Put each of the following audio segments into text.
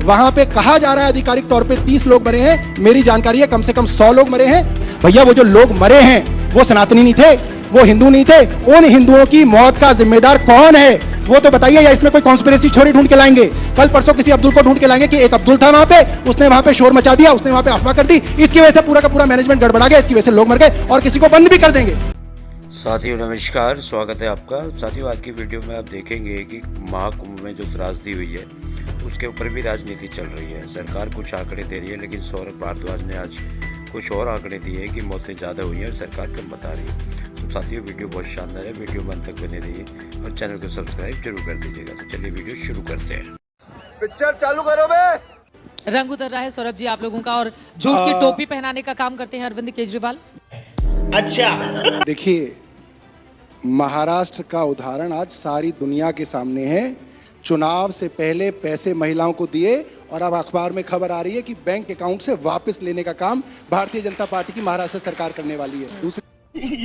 वहां पे कहा जा रहा है आधिकारिक तौर पे 30 लोग मरे हैं, मेरी जानकारी है कम से कम 100 लोग मरे हैं। भैया वो जो लोग मरे हैं वो सनातनी नहीं थे, वो हिंदू नहीं थे। उन हिंदुओं की मौत का जिम्मेदार कौन है वो तो बताइए, या इसमें कोई कॉन्स्पिरेसी थ्योरी ढूंढ के लाएंगे? कल परसों किसी अब्दुल को ढूंढ के लाएंगे कि एक अब्दुल था वहां पे, उसने वहां पे शोर मचा दिया, उसने वहां पे अफवाह कर दी, इसकी वजह से पूरा का पूरा मैनेजमेंट गड़बड़ा गया, इसकी वजह से लोग मर गए और किसी को बंद भी कर देंगे। साथियों नमस्कार, स्वागत है आपका। साथियों आज की वीडियो में आप देखेंगे कि महाकुंभ में जो त्रासदी हुई है उसके ऊपर भी राजनीति चल रही है। सरकार कुछ आंकड़े दे रही है, लेकिन सौरभ भारद्वाज ने आज कुछ और आंकड़े दिए कि मौतें ज़्यादा हुई हैं और सरकार कम बता रही है। तो साथियों वीडियो बहुत शानदार है, वीडियो में अंत तक बने रहिए और चैनल को सब्सक्राइब जरूर कर दीजिएगा। तो चलिए वीडियो शुरू करते हैं। पिक्चर चालू करो बे। रंग उतर रहा है सौरभ जी आप लोगों का, और झूठ की टोपी पहनाने का काम करते हैं अरविंद केजरीवाल। अच्छा देखिए, महाराष्ट्र का उदाहरण आज सारी दुनिया के सामने है। चुनाव से पहले पैसे महिलाओं को दिए और अब अखबार में खबर आ रही है कि बैंक अकाउंट से वापस लेने का काम भारतीय जनता पार्टी की महाराष्ट्र सरकार करने वाली है। दूसरी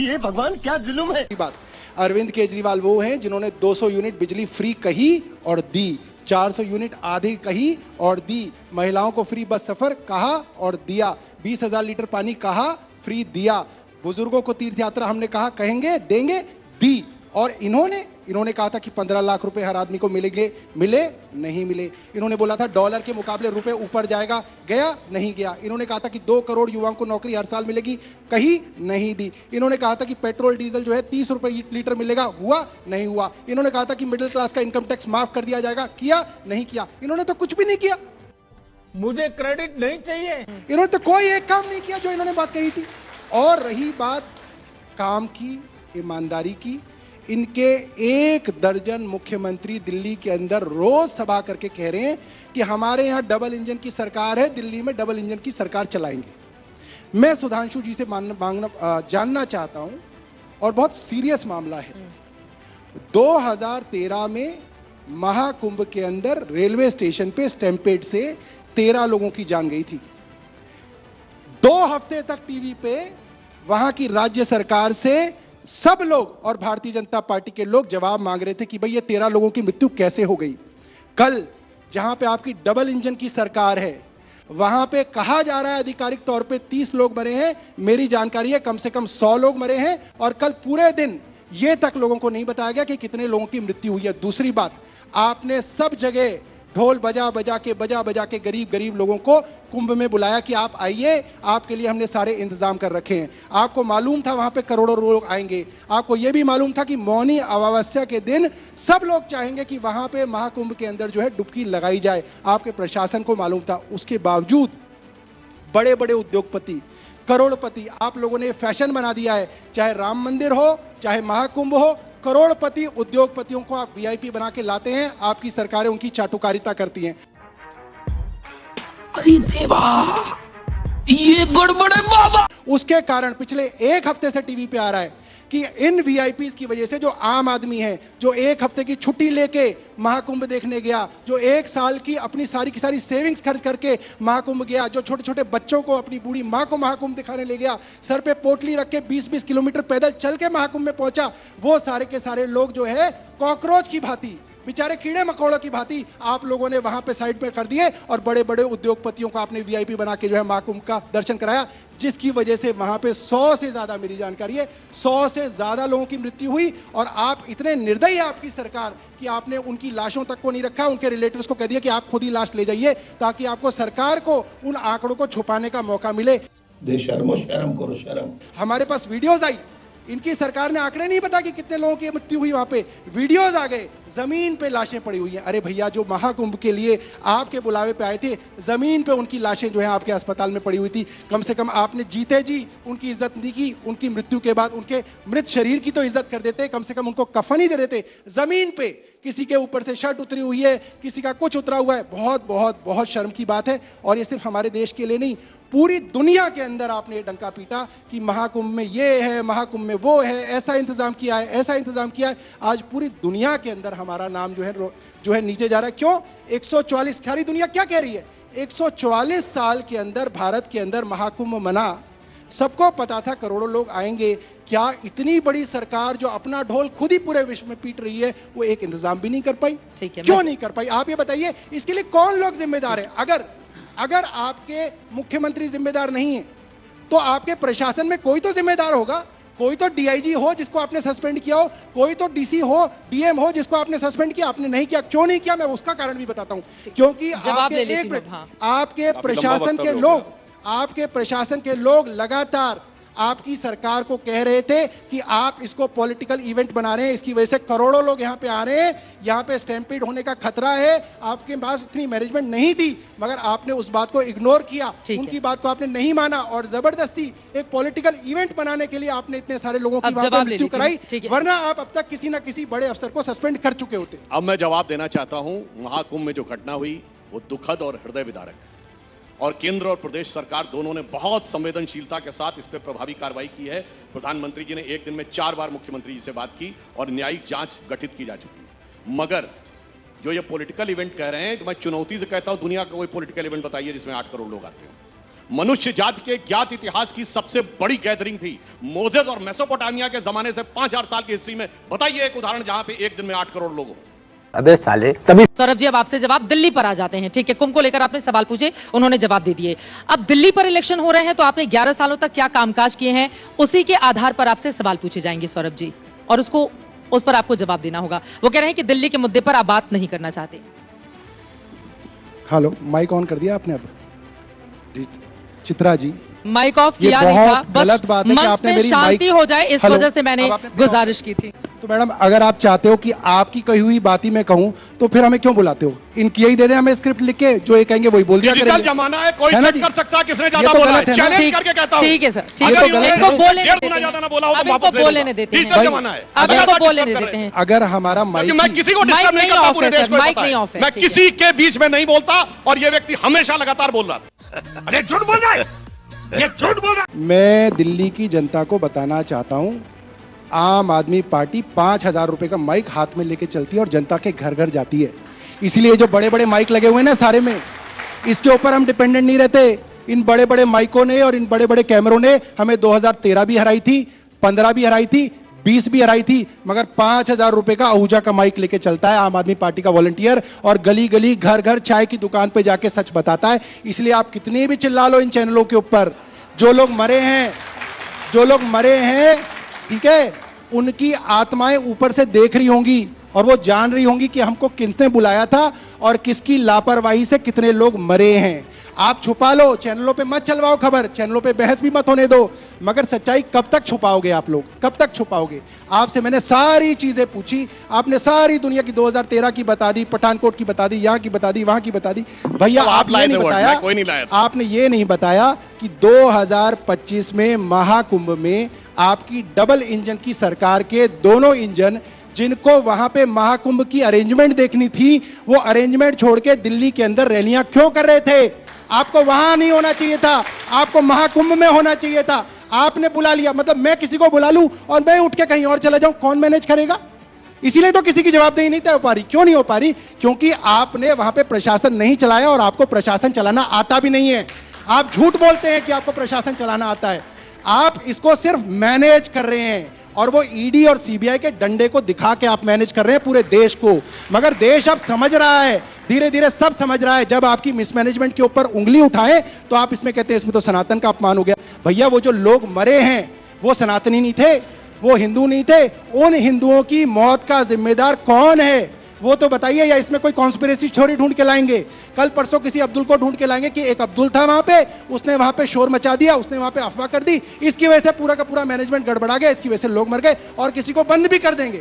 ये भगवान क्या जुल्म है। बात, अरविंद केजरीवाल वो हैं जिन्होंने 200 यूनिट बिजली फ्री कही और दी, 400 यूनिट आधी कही और दी, महिलाओं को फ्री बस सफर कहा और दिया, 20,000 लीटर पानी कहा फ्री दिया, बुजुर्गों को तीर्थ यात्रा हमने कहा कहेंगे देंगे दी। और इन्होंने कहा था कि 15 लाख रुपए हर आदमी को मिलेंगे, मिले नहीं मिले। इन्होंने बोला था डॉलर के मुकाबले रुपए ऊपर जाएगा, गया नहीं गया। इन्होंने कहा था कि 2 करोड़ युवाओं को नौकरी हर साल मिलेगी, कहीं नहीं दी। इन्होंने कहा था कि पेट्रोल डीजल जो है 30 रुपए लीटर मिलेगा, हुआ नहीं हुआ। इन्होंने कहा था कि मिडिल क्लास का इनकम टैक्स माफ कर दिया जाएगा, किया नहीं किया। इन्होंने तो कुछ भी नहीं किया। मुझे क्रेडिट नहीं चाहिए। इन्होंने तो कोई एक काम नहीं किया जो इन्होंने बात कही थी। और रही बात काम की, ईमानदारी की, इनके 1 दर्जन मुख्यमंत्री दिल्ली के अंदर रोज सभा करके कह रहे हैं कि हमारे यहां डबल इंजन की सरकार है, दिल्ली में डबल इंजन की सरकार चलाएंगे। मैं सुधांशु जी से जानना चाहता हूं, और बहुत सीरियस मामला है। 2013 में महाकुंभ के अंदर रेलवे स्टेशन पे स्टैम्पेड से 13 लोगों की जान गई थी। 2 हफ्ते तक टीवी पे वहां की राज्य सरकार से सब लोग और भारतीय जनता पार्टी के लोग जवाब मांग रहे थे कि भाई ये 13 लोगों की मृत्यु कैसे हो गई। कल जहां पे आपकी डबल इंजन की सरकार है, वहां पे कहा जा रहा है आधिकारिक तौर पे 30 लोग मरे हैं, मेरी जानकारी है कम से कम 100 लोग मरे हैं। और कल पूरे दिन ये तक लोगों को नहीं बताया गया कि कितने लोगों की मृत्यु हुई है। दूसरी बात, आपने सब जगह ढोल बजा बजा के गरीब लोगों को कुंभ में बुलाया कि आप आइए, आपके लिए हमने सारे इंतजाम कर रखे हैं। आपको मालूम था वहां पे करोड़ों लोग आएंगे। आपको यह भी मालूम था कि मौनी अमावस्या के दिन सब लोग चाहेंगे कि वहां पे महाकुंभ के अंदर जो है डुबकी लगाई जाए। आपके प्रशासन को मालूम था। उसके बावजूद बड़े बड़े उद्योगपति, करोड़पति, आप लोगों ने फैशन बना दिया है। चाहे राम मंदिर हो, चाहे महाकुंभ हो, करोड़पति उद्योगपतियों को आप वीआईपी बना के लाते हैं। आपकी सरकारें उनकी चाटुकारिता करती हैं। अरे देवा, ये गड़बड़ है बाबा। उसके कारण पिछले 1 हफ्ते से टीवी पे आ रहा है कि इन वीआईपी की वजह से जो आम आदमी है, जो 1 हफ्ते की छुट्टी लेके महाकुंभ देखने गया, जो 1 साल की अपनी सारी की सारी सेविंग्स खर्च करके महाकुंभ गया, जो छोटे छोटे बच्चों को, अपनी बूढ़ी मां को महाकुंभ दिखाने ले गया, सर पे पोटली रख के 20-20 किलोमीटर पैदल चल के महाकुंभ में पहुंचा, वो सारे के सारे लोग जो है कॉकरोच की भांति, बेचारे कीड़े मकोड़ों की भांति आप लोगों ने वहां पे साइड पे कर दिए और बड़े बड़े उद्योगपतियों को आपने वीआईपी बना के जो है महाकुंभ का दर्शन कराया, जिसकी वजह से वहां पे 100 से ज्यादा, मेरी जानकारी है 100 से ज्यादा लोगों की मृत्यु हुई। और आप इतने निर्दयी है आपकी सरकार कि आपने उनकी लाशों तक को नहीं रखा, उनके रिलेटिव्स को कह दिया कि आप खुद ही लाश ले जाइए, ताकि आपको सरकार को उन आंकड़ों को छुपाने का मौका मिले। बेशर्मो, शर्म करो शर्म। हमारे पास वीडियोज आई, इनकी सरकार ने आंकड़े नहीं बता कि कितने लोगों की मृत्यु हुई। वहां पे वीडियोज आ गए, जमीन पे लाशें पड़ी हुई हैं। अरे भैया, जो महाकुंभ के लिए आपके बुलावे पे आए थे, जमीन पे उनकी लाशें जो है आपके अस्पताल में पड़ी हुई थी। कम से कम आपने जीते जी उनकी इज्जत नहीं की, उनकी मृत्यु के बाद उनके मृत शरीर की तो इज्जत कर देते, कम से कम उनको कफन ही दे देते। जमीन पे किसी के ऊपर से शर्ट उतरी हुई है, किसी का कुछ उतरा हुआ है। बहुत बहुत बहुत शर्म की बात है। और ये सिर्फ हमारे देश के लिए नहीं, पूरी दुनिया के अंदर आपने डंका पीटा कि महाकुंभ में ये है, महाकुंभ में वो है, ऐसा इंतजाम किया है, ऐसा इंतजाम किया है। आज पूरी दुनिया के अंदर हमारा नाम जो है नीचे जा रहा है। क्यों? 144, सारी दुनिया क्या कह रही है? 144 साल के अंदर भारत के अंदर महाकुंभ मना, सबको पता था करोड़ों लोग आएंगे। क्या इतनी बड़ी सरकार जो अपना ढोल खुद ही पूरे विश्व में पीट रही है, वो एक इंतजाम भी नहीं कर पाई? ठीक है, क्यों नहीं कर पाई? आप ये बताइए, इसके लिए कौन लोग जिम्मेदार है? अगर आपके मुख्यमंत्री जिम्मेदार नहीं है, तो आपके प्रशासन में कोई तो जिम्मेदार होगा। कोई तो डीआईजी हो जिसको आपने सस्पेंड किया हो, कोई तो डीसी हो, डीएम हो जिसको आपने सस्पेंड किया। आपने नहीं किया, क्यों नहीं किया? मैं उसका कारण भी बताता हूं। क्योंकि आपके प्रशासन के लोग लगातार आपकी सरकार को कह रहे थे कि आप इसको पॉलिटिकल इवेंट बना रहे हैं, इसकी वजह से करोड़ों लोग यहां पे आ रहे हैं, यहां पे स्टैम्पीड होने का खतरा है। आपके पास इतनी मैनेजमेंट नहीं थी, मगर आपने उस बात को इग्नोर किया, उनकी बात को आपने नहीं माना और जबरदस्ती एक पॉलिटिकल इवेंट बनाने के लिए आपने इतने सारे लोगों की वहां पे मृत्यु कराई, वरना आप अब तक किसी ना किसी बड़े अफसर को सस्पेंड कर चुके होते। अब मैं जवाब देना चाहता हूं। महाकुंभ में जो घटना हुई वो दुखद और हृदय विदारक है, और केंद्र और प्रदेश सरकार दोनों ने बहुत संवेदनशीलता के साथ इस पर प्रभावी कार्रवाई की है। प्रधानमंत्री जी ने एक दिन में 4 बार मुख्यमंत्री जी से बात की और न्यायिक जांच गठित की जा चुकी है। मगर जो ये पॉलिटिकल इवेंट कह रहे हैं, तो मैं चुनौती से कहता हूं, दुनिया का कोई पॉलिटिकल इवेंट बताइए जिसमें 8 करोड़ लोग आते हो। मनुष्य जाति के ज्ञात इतिहास की सबसे बड़ी गैदरिंग थी मोजेस और मेसोपोटामिया के जमाने से 5000 साल की हिस्ट्री में। बताइए एक उदाहरण जहां पे एक दिन में 8 करोड़ लोग हो। अबे साले तभी। सौरभ जी, अब आपसे जवाब दिल्ली पर आ जाते हैं। ठीक है, कुंभ को लेकर आपने सवाल पूछे, उन्होंने जवाब दे दिए। अब दिल्ली पर इलेक्शन हो रहे हैं, तो आपने 11 सालों तक क्या कामकाज किए हैं, उसी के आधार पर आपसे सवाल पूछे जाएंगे सौरभ जी, और उस पर आपको जवाब देना होगा। वो कह रहे हैं कि दिल्ली के मुद्दे पर आप बात नहीं करना चाहते। हेलो, माइक ऑन कर दिया आपने? अब जी चित्रा जी, माइक ऑफ किया नहीं था, गलत बात है कि आपने मेरी शांति हो जाए इस वजह से मैंने गुजारिश की थी। तो मैडम, अगर आप चाहते हो कि आपकी कही हुई बात ही मैं कहूं, तो फिर हमें क्यों बुलाते हो? इनकी यही दे दें हमें स्क्रिप्ट लिख के, जो ये कहेंगे वही बोल दिया करेंगे। जमाना है, कोई चेक कर सकता है किसने ज्यादा तो बोला है। चैलेंज करके कहता हूं। ठीक है सर, ठीक है, इनको बोलने ज्यादा ना बोला हो तो इनको बोलने देते हैं, जमाना है। अब इनको बोलने देते हैं। अगर हमारा माइक, मैं किसी को डिस्टर्ब नहीं करता पूरे देश में, माइक नहीं ऑफ है, मैं किसी के बीच में नहीं बोलता, और ये व्यक्ति हमेशा लगातार बोल रहा था। अरे झूठ बोल रहा है, ये झूठ बोल रहा है। मैं दिल्ली की जनता को बताना चाहता हूं, आम आदमी पार्टी 5000 रुपए का माइक हाथ में लेके चलती है और जनता के घर घर जाती है। इसलिए जो बड़े बड़े माइक लगे हुए हैं ना सारे में, इसके ऊपर हम डिपेंडेंट नहीं रहते। इन बड़े बड़े माइकों ने और इन बड़े बड़े कैमरों ने हमें 2013 भी हराई थी, 15 भी हराई थी, 20 भी हराई थी, मगर 5000 रुपए का आहूजा का माइक लेके चलता है आम आदमी पार्टी का वॉलंटियर, और गली गली घर घर चाय की दुकान पे जाके सच बताता है। इसलिए आप कितने भी चिल्ला लो इन चैनलों के ऊपर, जो लोग मरे हैं, ठीक है, उनकी आत्माएं ऊपर से देख रही होंगी और वो जान रही होंगी कि हमको किसने बुलाया था और किसकी लापरवाही से कितने लोग मरे हैं। आप छुपा लो, चैनलों पे मत चलवाओ खबर, चैनलों पे बहस भी मत होने दो, मगर सच्चाई कब तक छुपाओगे आप लोग? कब तक छुपाओगे? आपसे मैंने सारी चीजें पूछी, आपने सारी दुनिया की 2013 की बता दी, पठानकोट की बता दी, यहां की बता दी, वहां की बता दी। भैया आप ये नहीं बताया, कोई नहीं लाया, आपने ये नहीं बताया कि 2025 में महाकुंभ में आपकी डबल इंजन की सरकार के दोनों इंजन, जिनको वहां पे महाकुंभ की अरेंजमेंट देखनी थी, वो अरेंजमेंट छोड़ के दिल्ली के अंदर रैलियां क्यों कर रहे थे? आपको वहां नहीं होना चाहिए था, आपको महाकुंभ में होना चाहिए था। आपने बुला लिया, मतलब मैं किसी को बुला लूं और मैं उठ के कहीं और चला जाऊं, कौन मैनेज करेगा? इसीलिए तो किसी की जवाबदेही नहीं तय हो पा रही। क्यों नहीं हो पा रही? क्योंकि आपने वहां पे प्रशासन नहीं चलाया और आपको प्रशासन चलाना आता भी नहीं है। आप झूठ बोलते हैं कि आपको प्रशासन चलाना आता है, आप इसको सिर्फ मैनेज कर रहे हैं, और वो ईडी और सीबीआई के डंडे को दिखा के आप मैनेज कर रहे हैं पूरे देश को। मगर देश अब समझ रहा है, धीरे धीरे सब समझ रहा है। जब आपकी मिसमैनेजमेंट के ऊपर उंगली उठाए तो आप इसमें कहते हैं इसमें तो सनातन का अपमान हो गया। भैया, वो जो लोग मरे हैं वो सनातनी नहीं थे, वो हिंदू नहीं थे। उन हिंदुओं की मौत का जिम्मेदार कौन है वो तो बताइए, या इसमें कोई कॉन्स्पिरेसी थ्योरी ढूंढ के लाएंगे? कल परसों किसी अब्दुल को ढूंढ के लाएंगे कि एक अब्दुल था वहां पे, उसने वहां पे शोर मचा दिया, उसने वहां पे अफवाह कर दी, इसकी वजह से पूरा का पूरा मैनेजमेंट गड़बड़ा गया, इसकी वजह से लोग मर गए, और किसी को बंद भी कर देंगे।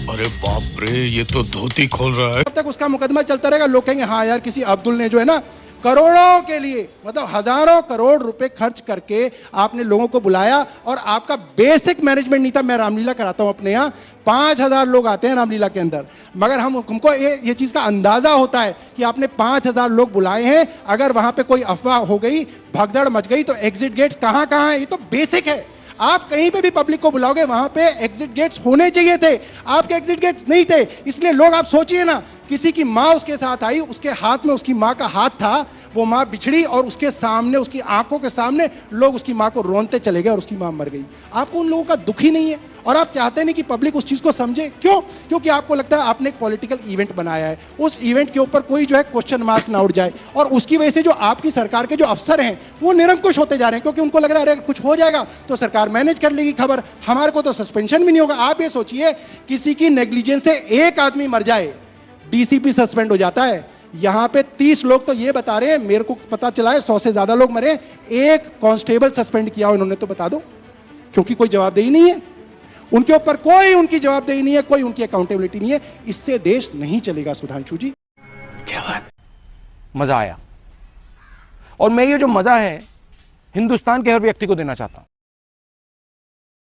अरे बाप रे, ये तो धोती खोल रहा है। जब तक उसका मुकदमा चलता रहेगा, लोग कहेंगे हाँ यार, किसी अब्दुल ने जो है ना करोड़ों के लिए, मतलब हजारों करोड़ रुपए खर्च करके आपने लोगों को बुलाया, और आपका बेसिक मैनेजमेंट नहीं था। मैं रामलीला कराता हूं अपने यहां, 5000 लोग आते हैं रामलीला के अंदर, मगर हमको ये चीज का अंदाजा होता है कि आपने 5000 लोग बुलाए हैं। अगर वहां पे कोई अफवाह हो गई, भगदड़ मच गई, तो एग्जिट गेट्स कहां कहां है, ये तो बेसिक है। आप कहीं पे भी पब्लिक को बुलाओगे, वहां पे एग्जिट गेट्स होने चाहिए थे, आपके एग्जिट गेट्स नहीं थे। इसलिए लोग, आप सोचिए ना, किसी की मां उसके साथ आई, उसके हाथ में उसकी मां का हाथ था, वो मां बिछड़ी और उसके सामने, उसकी आंखों के सामने लोग उसकी मां को रोनते चले गए और उसकी मां मर गई। आपको उन लोगों का दुख ही नहीं है और आप चाहते नहीं कि पब्लिक उस चीज को समझे। क्यों? क्योंकि आपको लगता है आपने एक पॉलिटिकल इवेंट बनाया है, उस इवेंट के ऊपर कोई जो है क्वेश्चन मार्क ना उठ जाए, और उसकी वजह से जो आपकी सरकार के जो अफसर हैं वो निरंकुश होते जा रहे हैं, क्योंकि उनको लग रहा है अरे कुछ हो जाएगा तो सरकार मैनेज कर लेगी खबर, हमारे को तो सस्पेंशन भी नहीं होगा। आप ये सोचिए, किसी की नेग्लिजेंस से एक आदमी मर जाए, डीसीपी सस्पेंड हो जाता है। यहां पे 30 लोग तो ये बता रहे हैं, मेरे को पता चला है 100 से ज्यादा लोग मरे, एक कांस्टेबल सस्पेंड किया उन्होंने, तो बता दो, क्योंकि कोई जवाबदेही नहीं है उनके ऊपर, कोई उनकी जवाबदेही नहीं है, कोई उनकी अकाउंटेबिलिटी नहीं है। इससे देश नहीं चलेगा सुधांशु जी। क्या बात, मजा आया। और मैं ये जो मजा है हिंदुस्तान के हर व्यक्ति को देना चाहता हूं।